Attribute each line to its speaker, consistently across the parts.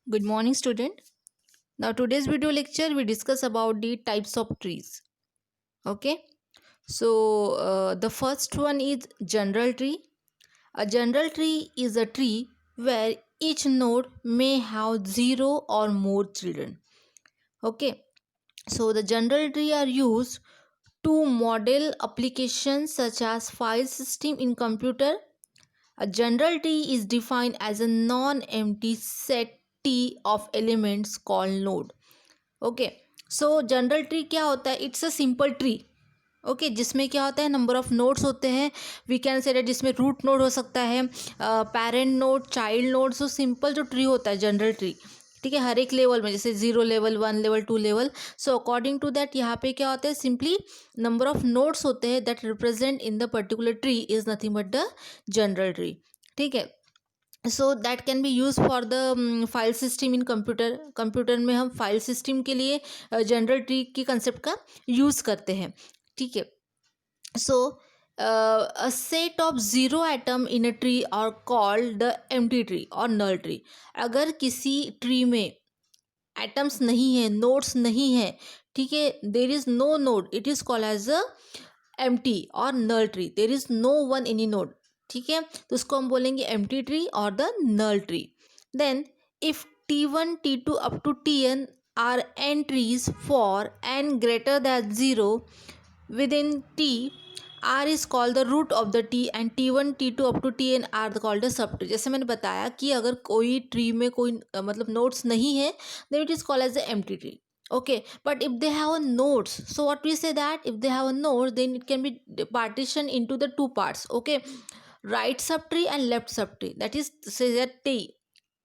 Speaker 1: Good morning, student. Now, today's video lecture we discuss about the types of trees. Okay. The first one is general tree. A general tree is a tree where each node may have zero or more children. Okay. So the general tree are used to model applications such as file system in computer. A general tree is defined as a non-empty set T of elements called node. Okay so general tree क्या होता है? It's a simple tree. Okay जिसमें क्या होता है, number of nodes होते हैं. We can say that जिसमें रूट नोड हो सकता है, parent node, child node. So simple जो ट्री होता है जनरल ट्री, ठीक है, हर एक लेवल में, जैसे 0 level, 1 level, 2 level. So according to that यहाँ पे क्या होता है, सिंपली नंबर ऑफ नोड्स होते हैं that represent in the particular tree is nothing but the general tree. ठीक है. So that can be use for the file system in computer में हम फाइल सिस्टम के लिए जनरल ट्री की concept का यूज़ करते हैं. ठीक है. सो a set of zero atom in a tree are called the empty tree और null tree. अगर किसी ट्री में एटम्स नहीं है, नोड्स नहीं है, ठीक है, there is no node, it is called as a empty और null tree. There is no one any node. ठीक है, तो उसको हम बोलेंगे एम्प्टी ट्री और the null tree. Then if T1 T2 up to Tn are entries for n greater than 0 within T, R is called the root of the T and T1 T2 up to Tn are called the sub tree. जैसे मैंने बताया कि अगर कोई tree में कोई मतलब nodes नहीं है, then it is called as the empty tree. Okay, but if they have a nodes, so what we say that if they have a node, then it can be partitioned into the two parts. Okay, right subtree and left subtree. That is say that T.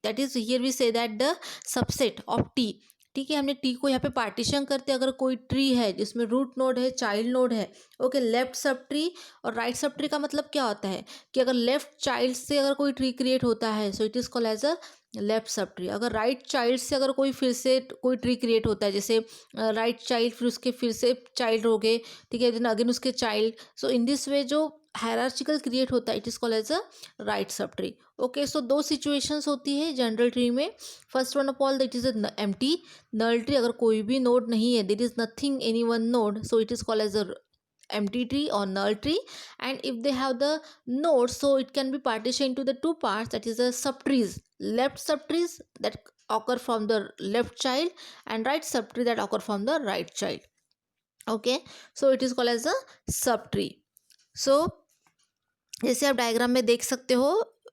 Speaker 1: That is here we say that the subset of T. ठीक है, हमने T को यहाँ पे partition करते हैं. अगर कोई ट्री है जिसमें रूट नोड है, चाइल्ड नोड है, ओके, लेफ्ट सब ट्री और राइट सब ट्री का मतलब क्या होता है कि अगर लेफ्ट चाइल्ड से अगर कोई ट्री क्रिएट होता है, so it is called as a left sub tree. अगर राइट चाइल्ड से अगर कोई फिर से कोई ट्री क्रिएट होता है, जैसे राइट चाइल्ड फिर उसके फिर से चाइल्ड हो गए, ठीक है, देन अगेन उसके child, so in this way जो हायरार्चिकल क्रिएट होता है it is called as a right सब ट्री. ओके, सो दो सिचुएशंस होती है जनरल ट्री में. First one of all that is a empty null tree. अगर कोई भी नोड नहीं है, there is nothing any one node, so it is called as a empty tree or null tree. And if they have the nodes, so it can be partitioned into the two parts, that is the subtrees, left subtrees that occur from the left child and right subtree that occur from the right child. Okay, so it is called as a subtree. So जैसे आप diagram में देख सकते हो,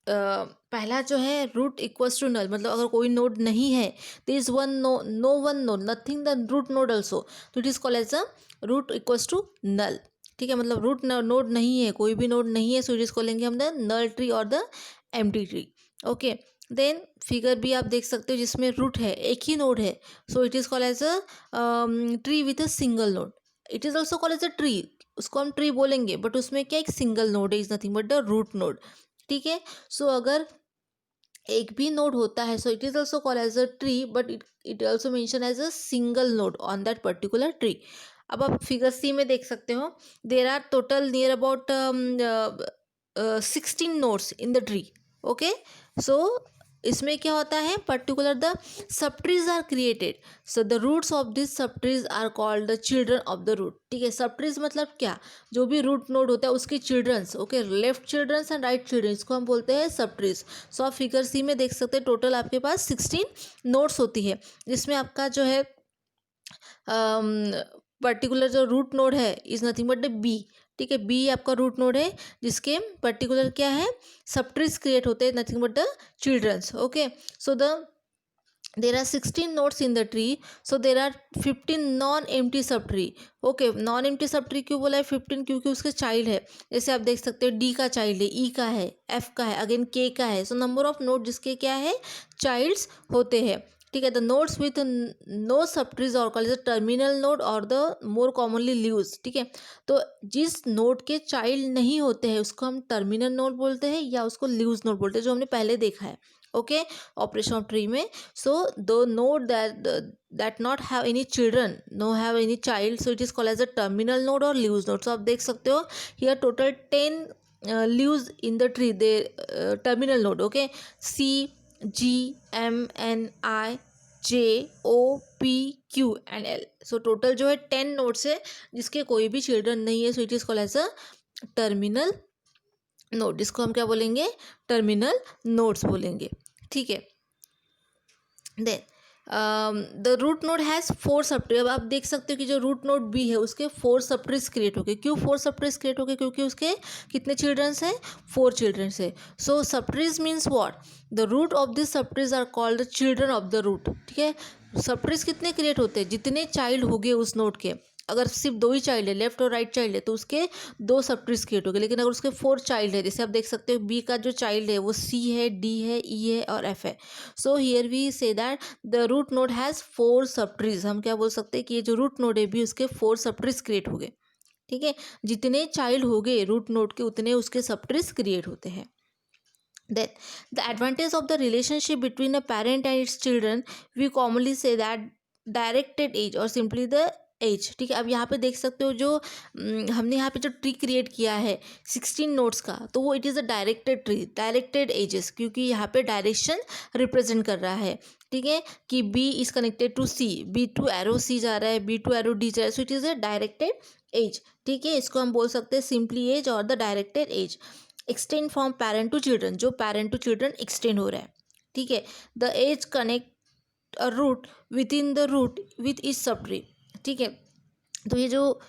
Speaker 1: पहला जो है root equals to नल, मतलब अगर कोई नोड नहीं है, there is no one node, nothing the root node also, तो it is called as a root equals to null. ठीक है, मतलब रूट नोड नहीं है, कोई भी नोड नहीं है, सो इट इज कॉलेंगे हम द नल ट्री और the empty tree. Okay, then figure भी आप देख सकते हो जिसमें रूट है, एक ही नोड है, so it is called as a tree with a single node. It is also called as a tree, उसको हम ट्री बोलेंगे, बट उसमें क्या एक सिंगल नोड है, is nothing but the root node. ठीक है, सो अगर एक भी नोड होता है, so it is also called as a tree, but it also mention as a single node on that particular tree. अब आप फिगर सी में देख सकते हो, there are total near about 16 nodes in the tree. Okay, so इसमें क्या होता है, particular the sub trees are created, so the roots of this sub trees are called the children of the root. ठीक है, सब trees मतलब क्या, जो भी रूट नोड होता है उसके childrens. Okay, left childrens and right childrens को हम बोलते हैं सब ट्रीज. सो आप फिगर सी में देख सकते हैं टोटल आपके पास 16 नोड्स होती है, जिसमें आपका जो है पर्टिकुलर जो रूट नोड है is nothing but the B. ठीक है, बी आपका रूट नोड है जिसके पर्टिकुलर क्या है, सब ट्रीज क्रिएट होते हैं, nothing but the childrens. Okay, so there are 16 nodes in the tree, so there are 15 non empty subtree. Okay, non empty sub tree क्यों बोला है 15, क्योंकि उसके चाइल्ड है. जैसे आप देख सकते हो डी का चाइल्ड है, ई का है, एफ का है, अगेन के का है. सो नंबर ऑफ नोड जिसके क्या है, चाइल्ड्स होते हैं. ठीक है, द नोड्स विथ नो सब ट्रीज और कॉल्ड टर्मिनल नोड और द मोर कॉमनली लीव्स. ठीक है, तो जिस नोड के चाइल्ड नहीं होते हैं उसको हम टर्मिनल नोड बोलते हैं या उसको लीव्स नोड बोलते हैं, जो हमने पहले देखा है. ओके, ऑपरेशन ऑफ ट्री में. So the node that not have any children, no have any child, so it is called as a terminal node or leaves node. So आप देख सकते हो here total 10 leaves in the tree, they terminal node. Okay, C, GMNIJOPQNL. So total जो है 10 notes है जिसके कोई भी चिल्ड्रन नहीं है, so it is called as a terminal node. इसको हम क्या बोलेंगे? टर्मिनल नोट्स बोलेंगे. ठीक है. Then the root node has 4 subtree. अब आप देख सकते हो कि जो रूट नोड बी है उसके 4 सबट्रीज क्रिएट हो गए. क्यों 4 सबट्रीज क्रिएट हो गए? क्योंकि उसके कितने चिल्ड्रंस हैं? 4 चिल्ड्रंस है. So subtrees means what? The root of this subtrees are called the children of the root. ठीक है. सबट्रीज कितने क्रिएट होते हैं? जितने चाइल्ड हो गए उस नोड के. अगर सिर्फ 2 ही चाइल्ड है, लेफ्ट और राइट चाइल्ड है, तो उसके 2 सबट्रीज क्रिएट हो गए. लेकिन अगर उसके 4 चाइल्ड है, जैसे आप देख सकते हो बी का जो चाइल्ड है वो सी है, डी है, ई है और एफ है. So here we say that the root node has 4 subtrees. हम क्या बोल सकते हैं कि ये जो रूट नोड है भी उसके 4 सबट्रीज क्रिएट हो गए. ठीक है. जितने चाइल्ड हो गए रूट नोड के उतने उसके सबट्रीज क्रिएट होते हैं. Then the advantage of the relationship between a parent and its children, we commonly say that directed age or simply the edge. ठीक है. अब यहाँ पे देख सकते हो जो हमने यहाँ पे जो ट्री क्रिएट किया है 16 नोट्स का, तो वो it is a directed tree, directed edges, क्योंकि यहाँ पे डायरेक्शन रिप्रेजेंट कर रहा है. ठीक है. कि B is connected to C, B to arrow C जा रहा है, बी टू एरो डी जा रहा है, so it is a directed edge. ठीक है. इसको हम बोल सकते हैं सिंपली एज और the directed edge. Extend from parent to children, जो पेरेंट टू चिल्ड्रन एक्सटेंड हो रहा है. ठीक है. The edge connect a root within the root with is subtree. ठीक है. तो ये जो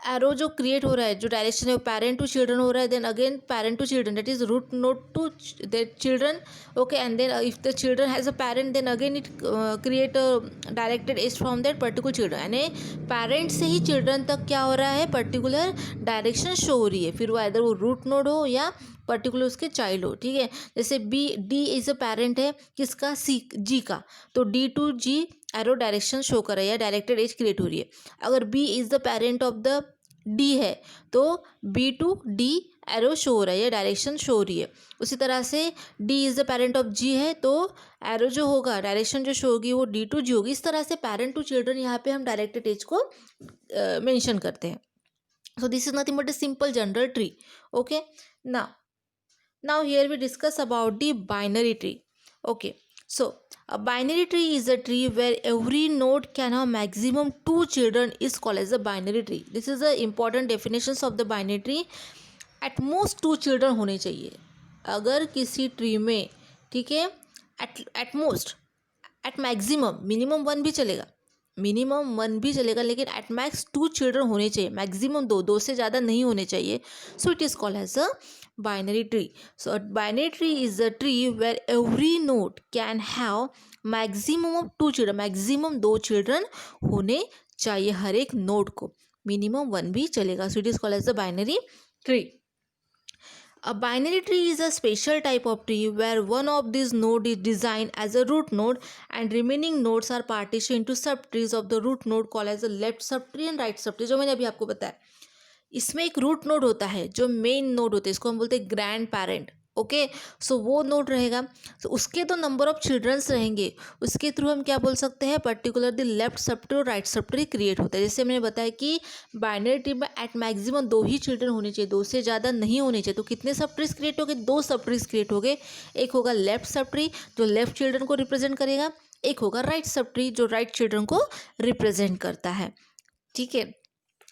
Speaker 1: एरो जो क्रिएट हो रहा है, जो डायरेक्शन है वो पेरेंट टू चिल्ड्रन हो रहा है, then again parent to children, that is root node to that children. Okay. And then if the children has a parent then again it create directed edge from that particular children. यानी parent से ही children तक क्या हो रहा है? Particular direction show हो रही है. फिर वो इधर वो रूट नोड हो या पर्टिकुलर उसके चाइल्ड हो. ठीक है. जैसे B, D is a parent है किसका? सी, जी का. तो D to G arrow direction show कर रहा है या डायरेक्टेड एज क्रिएट हो रही है. अगर B is the parent of the D है तो B to D arrow show हो रहा है या डायरेक्शन शो हो रही है. उसी तरह से D is the parent of G है तो एरो जो होगा, डायरेक्शन जो शो होगी वो डी टू जी होगी. इस तरह से पेरेंट टू चिल्ड्रन यहाँ पे हम डायरेक्टेड एज को मेंशन करते हैं. सो this is nothing but a simple general tree. Okay. Now here we discuss about the binary tree. Okay. So a binary tree is a tree where every node can have maximum 2 children is called as a binary tree. This is the important definitions of the binary tree. At most 2 children होने चाहिए अगर किसी tree में. ठीक है. at most, at maximum, minimum 1 भी चलेगा, minimum 1 भी चलेगा, लेकिन एट मैक्स 2 चिल्ड्रन होने चाहिए, मैक्सिमम 2 से ज़्यादा नहीं होने चाहिए. So it is called as a binary tree. So a binary tree is a tree where every node can have maximum of 2 children. maximum 2 children होने चाहिए हर एक नोड को, मिनिमम 1 भी चलेगा. So it is called as a binary tree. A binary tree is a special type of tree where one of these node is designed as a root node and remaining nodes are partitioned into subtrees of the root node called as a left subtree and right subtree. जो मैंने अभी आपको बताया, इसमें एक root node होता है जो मेन नोड होता है, इसको हम बोलते हैं ग्रैंड पेरेंट. ओके. सो वो नोड रहेगा, तो उसके तो नंबर ऑफ चिल्ड्रंस रहेंगे, उसके थ्रू हम क्या बोल सकते हैं? पर्टिकुलर द लेफ्ट सबट्री और राइट सबट्री क्रिएट होता है. जैसे मैंने बताया कि बाइनरी ट्री में एट मैक्सिमम 2 ही चिल्ड्रन होने चाहिए, 2 से ज़्यादा नहीं होने चाहिए. तो कितने सबट्रीज क्रिएट हो गए? 2 सबट्रीज क्रिएट हो गए. एक होगा लेफ्ट सबट्री जो लेफ्ट चिल्ड्रन को रिप्रेजेंट करेगा, एक होगा राइट सबट्री जो राइट चिल्ड्रन को रिप्रेजेंट करता है. ठीक है.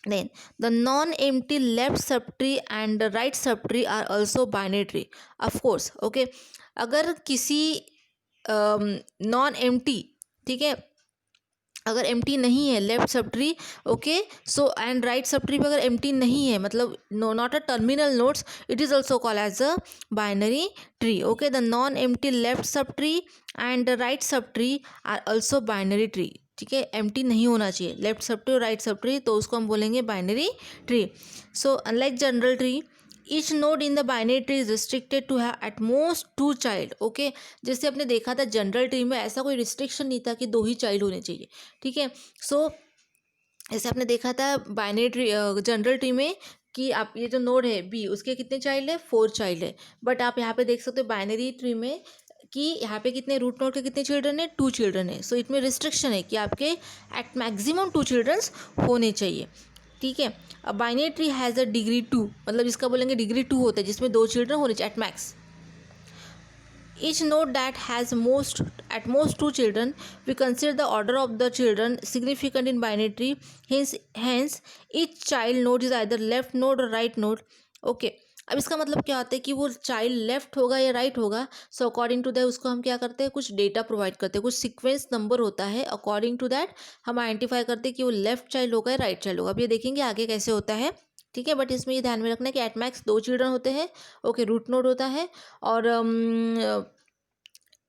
Speaker 1: Then the non-empty left subtree and the right subtree are also binary tree. Of course. Okay. अगर किसी नॉन एम्प्टी, ठीक है, अगर एम्प्टी नहीं है left subtree, okay, so and right subtree भी अगर एम्प्टी नहीं है, मतलब not a terminal nodes, it is also called as a binary tree. Okay. The non empty left subtree and the right subtree are also binary tree. ठीक है. Empty नहीं होना चाहिए लेफ्ट सबट्री और राइट सबट्री, तो उसको हम बोलेंगे binary tree. So unlike general tree, each node in the binary tree is restricted to have at most 2 child. Okay. जैसे आपने देखा था जनरल ट्री में ऐसा कोई रिस्ट्रिक्शन नहीं था कि 2 ही चाइल्ड होने चाहिए. ठीक है. सो जैसे आपने देखा था बाइनरी ट्री जनरल ट्री में कि आप ये जो नोड है बी, उसके कितने चाइल्ड है? 4 चाइल्ड है. बट आप यहाँ पे देख सकते हो बाइनरी ट्री में कि यहाँ पे कितने रूट नोड के कितने चिल्ड्रन है? 2 चिल्ड्रन है. सो इसमें रिस्ट्रिक्शन है कि आपके एट मैक्सिमम 2 चिल्ड्रंस होने चाहिए. ठीक है. अब binary tree has a degree 2, मतलब इसका बोलेंगे डिग्री 2 होता है जिसमें 2 चिल्ड्रन होने चाहिए at max. each node that has at most two children, we consider the order of the children significant in binary tree. Hence each child node is either left node or right node. Okay, अब इसका मतलब क्या होता है कि वो child left होगा या राइट होगा. सो अकॉर्डिंग टू दैट उसको हम क्या करते हैं, कुछ डेटा प्रोवाइड करते हैं, कुछ सीक्वेंस नंबर होता है. अकॉर्डिंग टू दैट हम आइडेंटिफाई करते हैं कि वो लेफ्ट चाइल्ड होगा या राइट चाइल्ड होगा. अब ये देखेंगे आगे कैसे होता है. ठीक है, बट इसमें ये ध्यान में रखना है कि एट मैक्स दो चिल्ड्रन होते हैं. ओके, रूट नोड होता है. और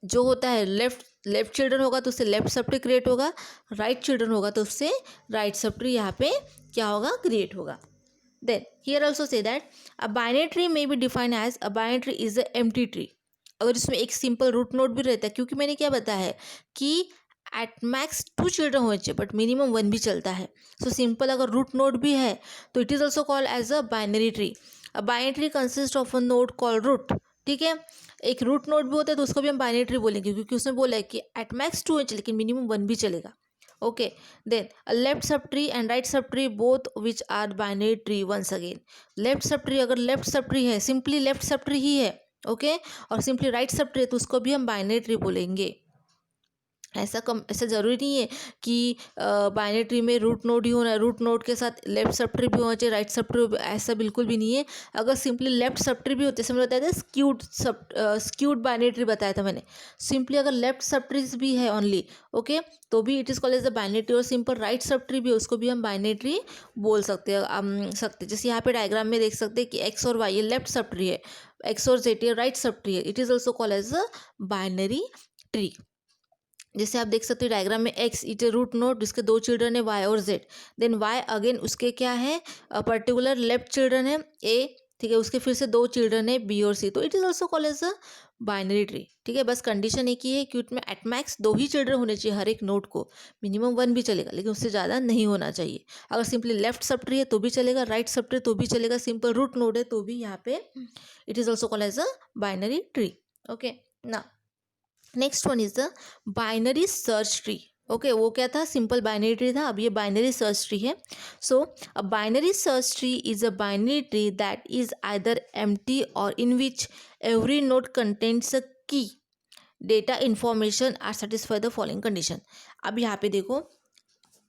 Speaker 1: जो होता है लेफ्ट चिल्ड्रन होगा तो उससे लेफ्ट सब ट्री क्रिएट होगा. राइट चिल्ड्रन होगा तो उससे राइट सब ट्री यहाँ पे क्या होगा, क्रिएट होगा. Then here also say that a binary tree may be define as a binary tree is a empty tree. अगर इसमें एक सिंपल रूट नोड भी रहता है, क्योंकि मैंने क्या बताया है कि एट मैक्स टू चिल्ड्रन होने चाहिए बट मिनिमम वन भी चलता है. सो सिंपल अगर रूट नोड भी है तो it is also called as a binary tree. A binary tree consist of a node called root. ठीक है, एक रूट नोड भी होता है तो उसको भी हम बाइनरी ट्री बोलेंगे, क्योंकि उसने बोला है कि एट मैक्स टू है लेकिन मिनिमम वन भी चलेगा. Okay, then a left sub tree and right सब tree both which are binary tree. Once again left sub tree, अगर लेफ्ट सब ट्री है सिंपली लेफ्ट सब ट्री ही है. Okay, और सिंपली राइट सब tree है तो उसको भी हम बाइनरी ट्री बोलेंगे. ऐसा ज़रूरी नहीं है कि बाइनरी ट्री में रूट नोड ही होना है, रूट नोड के साथ लेफ्ट सब ट्री भी होना चाहिए, राइट सब ट्री, ऐसा बिल्कुल भी नहीं है. अगर सिंपली लेफ्ट सब ट्री भी होते, जैसे मैंने बताया था स्क्यूड बाइनरी ट्री बताया था मैंने. सिंपली अगर लेफ्ट सब ट्रीज भी है ओनली, ओके, तो भी it is called as the binary tree. और सिंपल राइट सब ट्री भी है, उसको भी हम बाइनरी ट्री बोल सकते हैं. जैसे यहाँ पे डायग्राम में देख सकते हैं कि एक्स और वाई ये लेफ्ट सब ट्री है, एक्स और जेड ये राइट सब ट्री है. It is also called as a binary tree. जैसे आप देख सकते हो डायग्राम में X it a root node जिसके दो चिल्ड्रन है वाई और जेड. देन वाई अगेन उसके क्या है, पर्टिकुलर लेफ्ट चिल्ड्रन है ए. ठीक है, उसके फिर से दो चिल्ड्रन है बी और सी. तो it is also called as a binary tree. ठीक है, बस कंडीशन एक ही है कि उसमें एट मैक्स दो ही चिल्ड्रन होने चाहिए हर एक नोड को. मिनिमम वन भी चलेगा लेकिन उससे ज़्यादा नहीं होना चाहिए. अगर सिंपली लेफ्ट सब ट्री है तो भी चलेगा, राइट सब ट्री तो भी चलेगा, सिंपल रूट नोड है तो भी यहाँ पे it is also called as a binary tree. Okay, ना next one is the binary search tree. Okay, वो क्या था, सिंपल बाइनरी ट्री था, अब ये बाइनरी सर्च ट्री है. So a binary search tree is a binary tree that is either empty और in which every node contains a key data information are satisfy the following condition. अब यहाँ पे देखो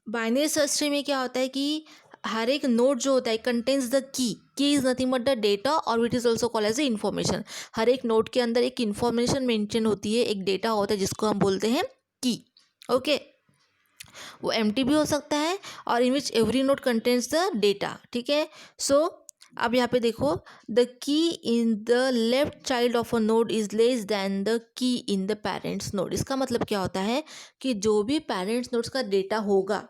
Speaker 1: binary search tree में क्या होता है कि हर एक नोड जो होता है contains the key is nothing but the data और it is also called as a information. हर एक नोड के अंदर एक इन्फॉर्मेशन मेंटेन होती है, एक डेटा होता है जिसको हम बोलते हैं की. ओके, वो एम्प्टी भी हो सकता है और in which every node contains the data. ठीक है, सो अब यहाँ पे देखो the key in the left child of a node is less than the key in the parents node. इसका मतलब क्या होता है कि जो भी पेरेंट्स नोड्स का डेटा होगा,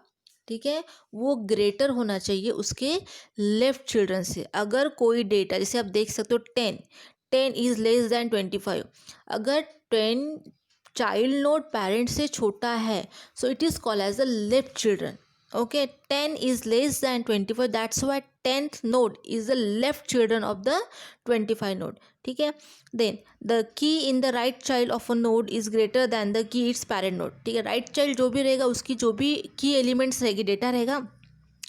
Speaker 1: ठीक है, वो ग्रेटर होना चाहिए उसके लेफ्ट चिल्ड्रन से. अगर कोई डेटा जैसे आप देख सकते हो 10 इज लेस दैन 25, अगर 10 चाइल्ड नोड पेरेंट्स से छोटा है so it is called as the left children. Okay, 10 is less than 25, that's why 10th node is the left children of the 25 node. ठीक है, then the key in the right child of a node is greater than the key its parent node. ठीक है, right child जो भी रहेगा उसकी जो भी की एलिमेंट्स रहेगी, डेटा रहेगा,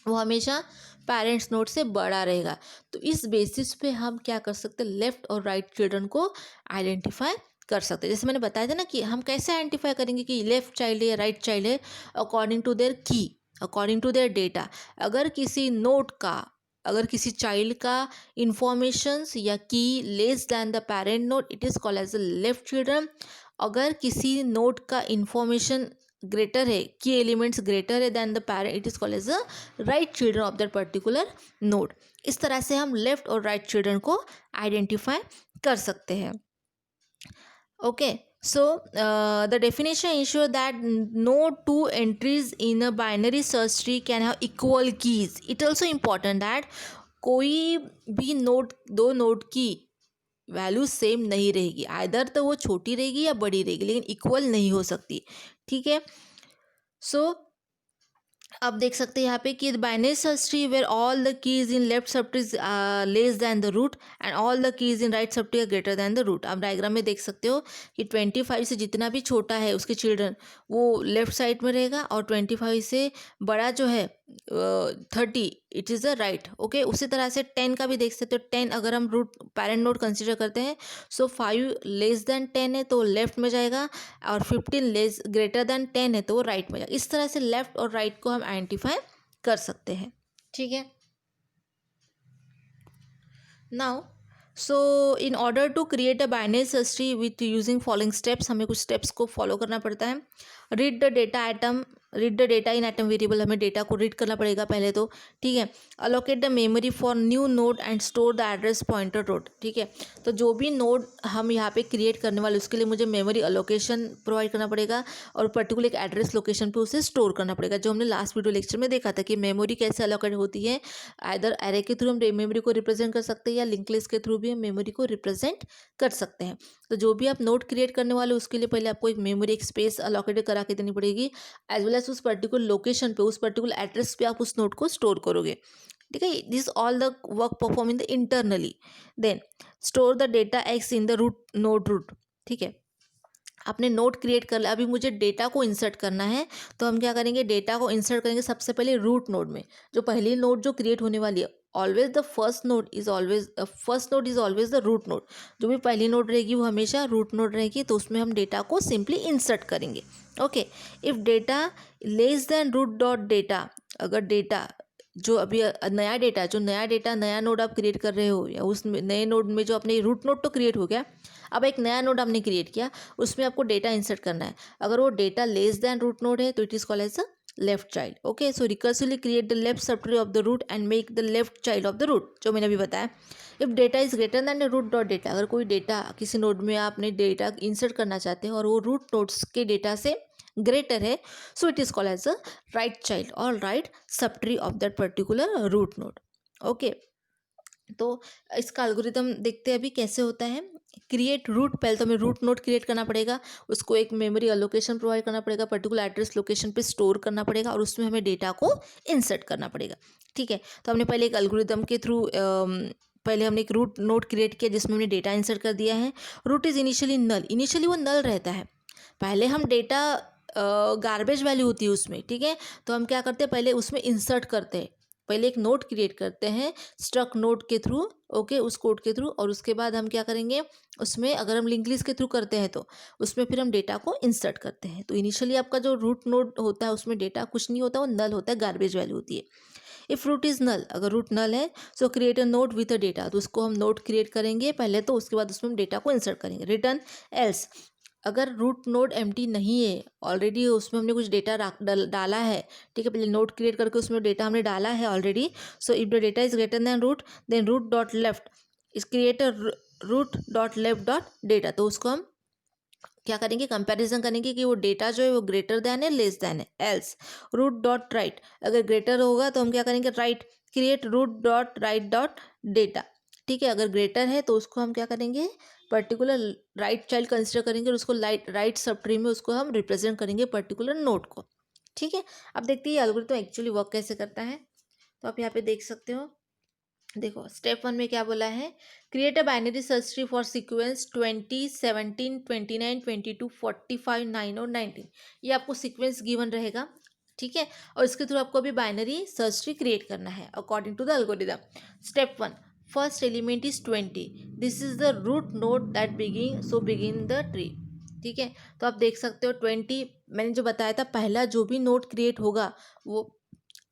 Speaker 1: वो हमेशा पेरेंट्स नोड से बड़ा रहेगा. तो इस बेसिस पे हम क्या कर सकते हैं, लेफ्ट और राइट चिल्ड्रन को आइडेंटिफाई कर सकते हैं. जैसे मैंने बताया था ना कि हम कैसे आइडेंटिफाई करेंगे कि लेफ्ट चाइल्ड है या राइट चाइल्ड है, अकॉर्डिंग टू देयर की, अकॉर्डिंग टू देयर डेटा. अगर किसी नोड का, अगर किसी चाइल्ड का इंफॉर्मेशंस या की less than the parent node it is called as the left children. अगर किसी नोड का इंफॉर्मेशन ग्रेटर है, की एलिमेंट्स ग्रेटर है than the parent, it is called as the right children of that particular node. इस तरह से हम लेफ्ट और राइट चिल्ड्रन को आइडेंटिफाई कर सकते हैं. Okay, so the definition ensures that no two entries in a binary search tree can have equal keys. It also important that कोई भी नोड, दो नोड की वैल्यू सेम नहीं रहेगी, आइदर तो वो छोटी रहेगी या बड़ी रहेगी, लेकिन इक्वल नहीं हो सकती. ठीक है, सो अब देख सकते हैं यहाँ पे कि binary search tree where all the keys in left sub tree less than the root and all the keys in right सब tree are greater than the root. आप डायग्राम में देख सकते हो कि 25 से जितना भी छोटा है उसके चिल्ड्रन वो लेफ्ट साइड में रहेगा और 25 से बड़ा जो है 30 it is the right. Okay, उसी तरह से 10 का भी देख सकते हो। 10 अगर हम रूट पेरेंट नोड कंसिडर करते हैं, सो 5 लेस देन 10 है तो लेफ्ट में जाएगा, और 15 लेस ग्रेटर देन 10 है तो वो राइट में जाएगा। इस तरह से लेफ्ट और राइट को हम आइडेंटिफाई कर सकते हैं। ठीक है, now so in order to create a binary search tree with using following steps, हमें कुछ स्टेप्स को फॉलो करना पड़ता है। Read the data item, read the data in item variable, हमें डेटा को रीड करना पड़ेगा पहले तो। ठीक है, allocate the memory for new node and store the address pointer node. ठीक है, तो जो भी नोड हम यहाँ पे क्रिएट करने वाले उसके लिए मुझे मेमोरी अलोकेशन प्रोवाइड करना पड़ेगा, और पर्टिकुलर एक एड्रेस लोकेशन पे उसे स्टोर करना पड़ेगा, जो हमने लास्ट वीडियो लेक्चर में देखा था कि मेमोरी कैसे अलोकेट होती है। आइदर एरे के थ्रू हम मेमोरी को रिप्रेजेंट कर सकते हैं, या लिंक लिस्ट के थ्रू भी हम मेमोरी को रिप्रेजेंट कर सकते हैं। तो जो भी आप नोड क्रिएट करने वाले उसके लिए पहले आपको एक मेमोरी एक स्पेस अलोकेटेड करा के देनी पड़ेगी, एज वेल एज उस पर्टिकुलर लोकेशन पे, उस पर्टिकुलर एड्रेस पे आप उस नोड को स्टोर करोगे। ठीक है, this all the work perform in the internally. Then store the data X in the root node root. ठीक है, आपने नोट क्रिएट कर लिया, अभी मुझे डेटा को इंसर्ट करना है, तो हम क्या करेंगे, डेटा को इंसर्ट करेंगे सबसे पहले रूट नोड में। जो पहली नोड जो क्रिएट होने वाली है, always the first node is always the root node. जो भी पहली नोड रहेगी वो हमेशा रूट नोड रहेगी, तो उसमें हम डेटा को सिंपली इंसर्ट करेंगे। Okay, if data less than root dot data, अगर डेटा जो अभी नया डेटा नया नोड आप क्रिएट कर रहे हो, या उस नए नोड में जो अपने रूट नोड तो क्रिएट हो गया, अब एक नया नोड आपने क्रिएट किया, उसमें आपको डेटा इंसर्ट करना है। अगर वो data less than root node है तो it is called as a left child. Okay, so recursively create the left subtree of the root and make the left child of the root, जो मैंने अभी बताया। If data is greater than the root dot data, अगर कोई data किसी node में आपने data insert करना चाहते हैं और वो रूट नोड्स के डेटा से ग्रेटर है, so it is called as a right child और right subtree of that particular root node. Okay, तो इसका एल्गोरिदम देखते हैं अभी कैसे होता है। क्रिएट रूट, पहले तो हमें रूट नोड क्रिएट करना पड़ेगा, उसको एक मेमोरी अलोकेशन प्रोवाइड करना पड़ेगा, पर्टिकुलर एड्रेस लोकेशन पे स्टोर करना पड़ेगा, और उसमें हमें डेटा को इंसर्ट करना पड़ेगा। ठीक है, तो हमने पहले एक एल्गोरिदम के थ्रू पहले हमने एक रूट नोड क्रिएट किया जिसमें हमने डेटा इंसर्ट कर दिया है। Root is initially null, initially वो नल रहता है। पहले हम डेटा गार्बेज वैल्यू होती है उसमें। ठीक है, तो हम क्या करते हैं, पहले उसमें इंसर्ट करते हैं, पहले एक नोड क्रिएट करते हैं स्ट्रक नोड के थ्रू। ओके, उस कोड के थ्रू, और उसके बाद हम क्या करेंगे, उसमें अगर हम लिंक लिस्ट के थ्रू करते हैं तो उसमें फिर हम डेटा को इंसर्ट करते हैं। तो इनिशियली आपका जो रूट नोड होता है उसमें डेटा कुछ नहीं होता, वो नल होता है, गार्बेज वैल्यू होती है। इफ़ रूट इज़ नल, अगर रूट नल है, सो create a node with a data, तो उसको हम नोड क्रिएट करेंगे पहले, तो उसके बाद उसमें हम डेटा को इंसर्ट करेंगे। रिटर्न एल्स, अगर रूट नोड एम्प्टी नहीं है, ऑलरेडी उसमें हमने कुछ डेटा डाला है। ठीक है, पहले नोड क्रिएट करके उसमें डेटा हमने डाला है already. So if the data is greater than root, then root dot left is create a root dot left dot data, तो उसको हम क्या करेंगे, कंपैरिजन करेंगे कि वो डेटा जो है वो ग्रेटर देन है लेस देन है। एल्स रूट डॉट राइट, अगर ग्रेटर होगा तो हम क्या करेंगे, right create root dot right dot data. ठीक है, अगर ग्रेटर है तो उसको हम क्या करेंगे, पर्टिकुलर राइट चाइल्ड कंसिडर करेंगे, और उसको राइट सब ट्री में उसको हम रिप्रेजेंट करेंगे पर्टिकुलर नोड को। ठीक है, अब देखते हैं एल्गोरिथम एक्चुअली वर्क कैसे करता है। तो आप यहाँ पे देख सकते हो, देखो स्टेप 1 में क्या बोला है, create a binary search tree for sequence 20, 17, 29, 22, 45, 9 और 19। ये आपको सीक्वेंस गिवन रहेगा। ठीक है, और इसके थ्रू आपको अभी बाइनरी सर्च ट्री क्रिएट करना है according to the algorithm. Step 1, first element is 20, this is the root node that begin, so begin the tree. ठीक है, तो आप देख सकते हो 20, मैंने जो बताया था, पहला जो भी नोड क्रिएट होगा वो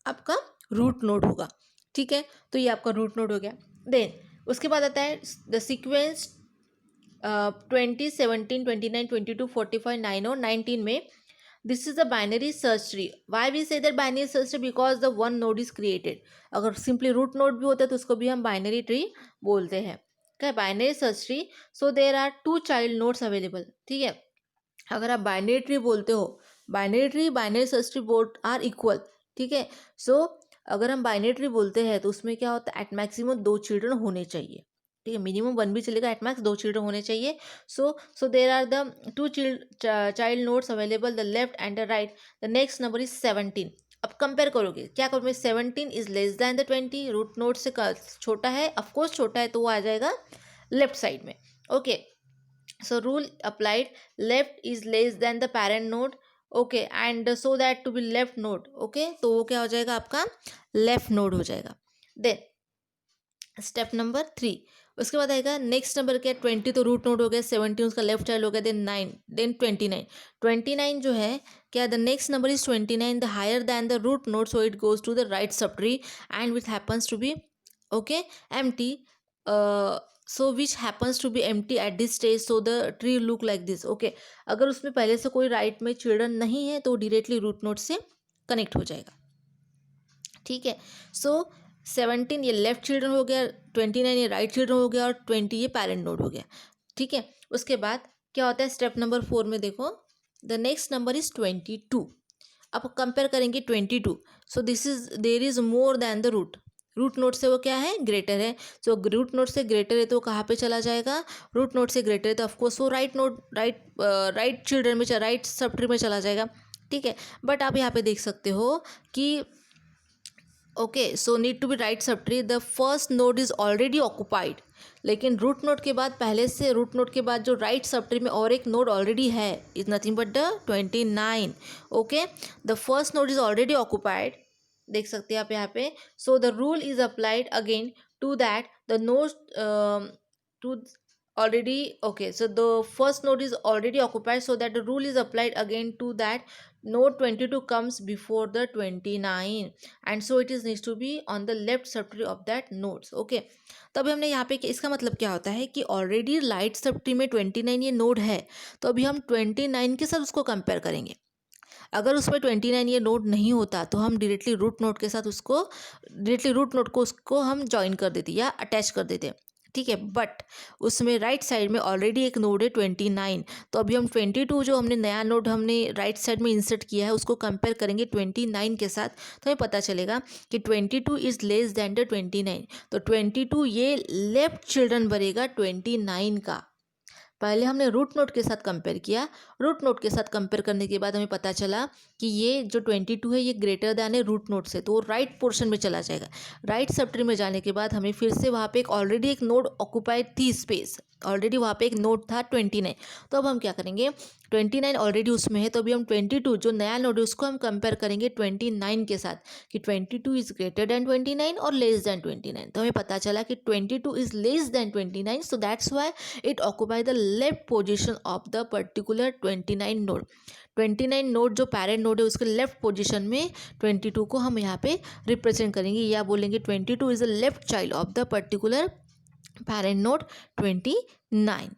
Speaker 1: आपका रूट नोड होगा। ठीक है, तो ये आपका रूट नोड हो गया। देन उसके बाद आता है द सीक्वेंस 20, 17, 29, 22, 45, 9 और 19 में this is the binary search tree. Why we say that binary search tree, because the one node is created. अगर सिंपली रूट नोड भी होता है तो उसको भी हम बाइनरी ट्री बोलते हैं। क्या binary search tree, so there are 2 child nodes available. ठीक है, अगर आप बाइनरी ट्री बोलते हो, binary tree binary search tree both are equal. ठीक है, सो अगर हम बाइनरी ट्री बोलते हैं तो उसमें क्या होता है, एट मैक्सिमम 2 चिल्ड्रन होने चाहिए। ठीक है, मिनिमम 1 भी चलेगा, एट मैक्स 2 चिल्ड्रन होने चाहिए। So there are the 2 child nodes available, the left and the right, the next number is 17। अब कंपेयर करोगे, क्या करोगे, 17 is less than the 20, root node से छोटा है, ऑफकोर्स छोटा है, तो वो आ जाएगा लेफ्ट साइड में। Okay, so rule applied, left is less than the parent node, okay, and so that to be left node, okay, तो वो क्या हो जाएगा आपका लेफ्ट नोड हो जाएगा। देन स्टेप नंबर 3, उसके बाद आएगा नेक्स्ट नंबर क्या, 20 तो रूट नोड हो गया, 17 उसका लेफ्ट चाइल्ड हो गया, देन 9, देन 29। 29 जो है क्या, the next number is 29 the higher than the root node, so it goes to the right सब tree and which happens to be okay empty, so which happens to be empty at this stage, so the tree look like this, okay. अगर उसमें पहले से कोई right में children नहीं है तो डायरेक्टली रूट नोड से कनेक्ट हो जाएगा, ठीक है। सो 17 ये लेफ्ट चिल्ड्रन हो गया, 29 ये राइट चिल्ड्रन हो गया और 20 ये पेरेंट नोड हो गया, ठीक है। उसके बाद क्या होता है स्टेप नंबर 4 में, देखो द नेक्स्ट नंबर इज 22। अब कंपेयर करेंगे 22, so this is there is more than the root, root node से वो क्या है ग्रेटर है, सो रूट नोड से ग्रेटर है तो वो कहाँ पे चला जाएगा, रूट नोड से ग्रेटर है तो ऑफकोर्स वो राइट नोड राइट चिल्ड्रन में राइट सब ट्री में चला जाएगा, ठीक है। बट आप यहाँ पे देख सकते हो कि okay, so need to be right sub tree, the first node is already occupied, लेकिन रूट नोड के बाद पहले से रूट नोड के बाद जो राइट सब ट्री में और एक नोड ऑलरेडी है is nothing but the 29, okay. The first node is already occupied, देख सकते हैं आप यहाँ पे, so the rule is applied again to that the node to already, okay, so the first node is already occupied, so that the rule is applied again to that node 22 comes before the 29 and so it is needs to be on the left subtree of that nodes, okay। तो अभी हमने यहाँ पे इसका मतलब क्या होता है कि ऑलरेडी राइट सबट्री में 29 ये नोड है, तो अभी हम 29 के साथ उसको कंपेयर करेंगे। अगर उसमें 29 ये नोड नहीं होता तो हम डायरेक्टली रूट नोड के साथ उसको डायरेक्टली रूट नोड को उसको हम ज्वाइन कर देते या अटैच कर देते, ठीक है। बट उसमें राइट साइड में ऑलरेडी एक नोड है 29, तो अभी हम 22 जो हमने नया नोड हमने राइट साइड में इंसर्ट किया है उसको कंपेयर करेंगे 29 के साथ, तो हमें पता चलेगा कि 22 इज़ लेस दैन द 29, तो 22 ये लेफ्ट चिल्ड्रन बनेगा 29 का। पहले हमने रूट नोड के साथ कंपेयर किया, रूट नोड के साथ कंपेयर करने के बाद हमें पता चला कि ये जो 22 है ये ग्रेटर दैन है रूट नोड से, तो वो राइट पोर्शन में चला जाएगा। राइट सबट्री में जाने के बाद हमें फिर से वहाँ पे एक ऑलरेडी एक नोड ऑक्यूपाइड थी स्पेस, ऑलरेडी वहाँ पे एक नोड था 29, तो अब हम क्या करेंगे 29 ऑलरेडी उसमें है, तो अभी हम 22 जो नया नोड है उसको हम कंपेयर करेंगे 29 के साथ कि 22 इज़ ग्रेटर दैन 29 और लेस दैन 29, तो हमें पता चला कि 22 is less then 29, so that's why it occupy the left position of the particular 29 node. 29 node जो पेरेंट नोड है उसके लेफ्ट पोजीशन में 22 को हम यहाँ पे रिप्रेजेंट करेंगे या बोलेंगे 22 is the left child of the particular parent node 29,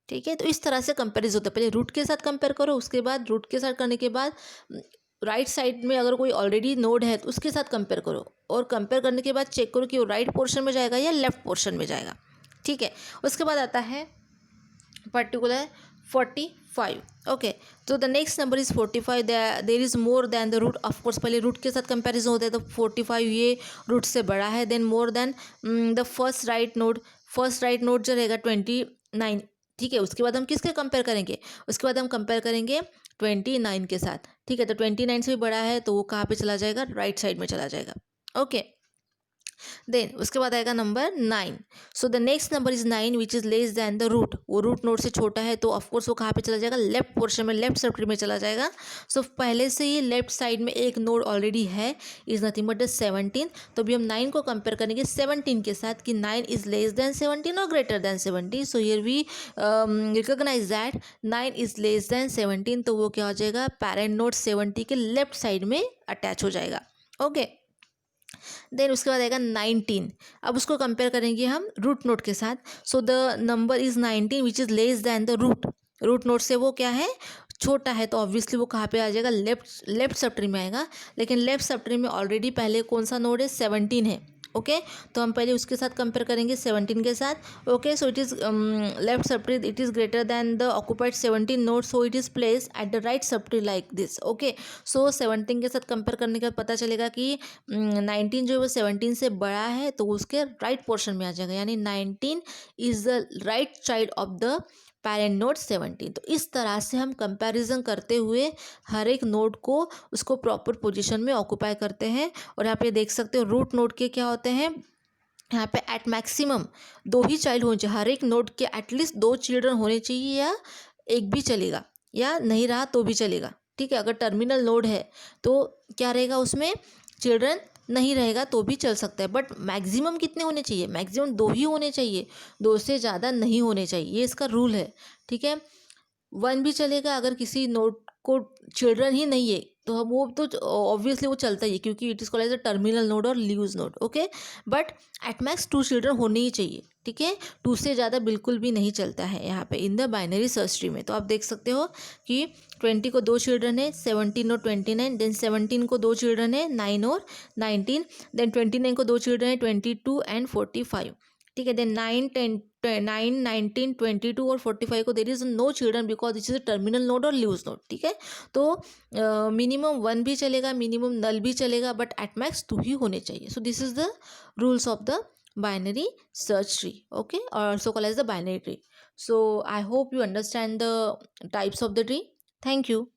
Speaker 1: ठीक है। तो इस तरह से कंपेरिजन होता है, पहले रूट के साथ कंपेयर करो, उसके बाद रूट के साथ करने के बाद राइट साइड में अगर कोई ऑलरेडी नोड है तो उसके साथ कंपेयर करो, और कंपेयर करने के बाद चेक करो कि वो राइट पोर्शन में जाएगा या लेफ्ट पोर्शन में जाएगा, ठीक है। उसके बाद आता है पर्टिकुलर 45, ओके, तो the next number is 45, there is more than the root, of course पहले रूट के साथ कंपेरिजन होता है तो 45 ये रूट से बड़ा है, then more than the first right node जो रहेगा 29, ठीक है। उसके बाद हम किसके कंपेयर करेंगे, उसके बाद हम कंपेयर करेंगे 29 के साथ, ठीक है। तो 29 से भी बड़ा है तो वो कहाँ पे चला जाएगा, राइट साइड में चला जाएगा, ओके। देन उसके बाद आएगा number 9, so the next number is 9 which is less than the root, वो रूट नोड से छोटा है तो ऑफकोर्स वो कहाँ पे चला जाएगा, लेफ्ट पोर्शन में लेफ्ट सबट्री में चला जाएगा। सो पहले से ही लेफ्ट साइड में एक नोड ऑलरेडी है इज़ नथिंग बट द 17, तो अभी हम 9 को कंपेयर करेंगे 17 के साथ कि 9 इज़ लेस दैन 17 और greater than 17, so here we recognize that 9 is less than 17, तो वो क्या हो जाएगा पेरेंट नोड 70 के लेफ्ट साइड में अटैच हो जाएगा, ओके। देन उसके बाद आएगा 19, अब उसको कंपेयर करेंगे हम रूट नोड के साथ, so the number is 19 which is less than the root node से वो क्या है छोटा है, तो ऑब्वियसली वो कहाँ पे आ जाएगा, लेफ्ट सबट्री में आएगा, लेकिन लेफ्ट सबट्री में ऑलरेडी पहले कौन सा नोड है 17 है, ओके। तो हम पहले उसके साथ कंपेयर करेंगे 17 के साथ, okay. So it is left subtree it is greater than the occupied 17 node, so it is place at the right subtree like this, okay. So 17 के साथ कंपेयर करने के बाद पता चलेगा कि 19 जो है वो 17 से बड़ा है तो उसके राइट पोर्शन में आ जाएगा, यानी 19 is the right child of the parent node 17। तो इस तरह से हम कंपैरिजन करते हुए हर एक नोड को उसको प्रॉपर पोजीशन में ऑक्यूपाई करते हैं। और यहाँ पे देख सकते हो रूट नोड के क्या होते हैं, यहाँ पे एट मैक्सिमम 2 ही चाइल्ड होने चाहिए, हर एक नोड के एटलीस्ट 2 चिल्ड्रन होने चाहिए, या एक भी चलेगा या नहीं रहा तो भी चलेगा, ठीक। ठीक है। अगर टर्मिनल नोड है तो क्या रहेगा, उसमें चिल्ड्रन नहीं रहेगा तो भी चल सकता है, बट मैक्सिमम कितने होने चाहिए, मैक्सिमम 2 ही होने चाहिए, 2 से ज़्यादा नहीं होने चाहिए, ये इसका रूल है, ठीक है। 1 भी चलेगा अगर किसी नोड को चिल्ड्रन ही नहीं है तो हम वो तो ऑब्वियसली वो चलता ही है, क्योंकि it is called as a terminal node और leaves node, okay. But at max 2 children होने ही चाहिए, ठीक है। 2 से ज़्यादा बिल्कुल भी नहीं चलता है यहाँ पे इन द बाइनरी सर्च ट्री में। तो आप देख सकते हो कि 20 को 2 चिल्ड्रन है, 17 और 29, देन 17 को 2 चिल्ड्रन है, 9 और 19, देन 29 को 2 चिल्ड्रन है, 22 एंड 45, ठीक है। देन 9, 10, 9, 19, 22 और 45 को there is no children because this is a terminal node और लीव्स नोड, ठीक है। तो मिनिमम 1 भी चलेगा, मिनिमम नल भी चलेगा, बट एट मैक्स 2 ही होने चाहिए। सो this is the rules of the binary search tree, okay, or also called as the binary tree. So I hope you understand the types of the tree. Thank you.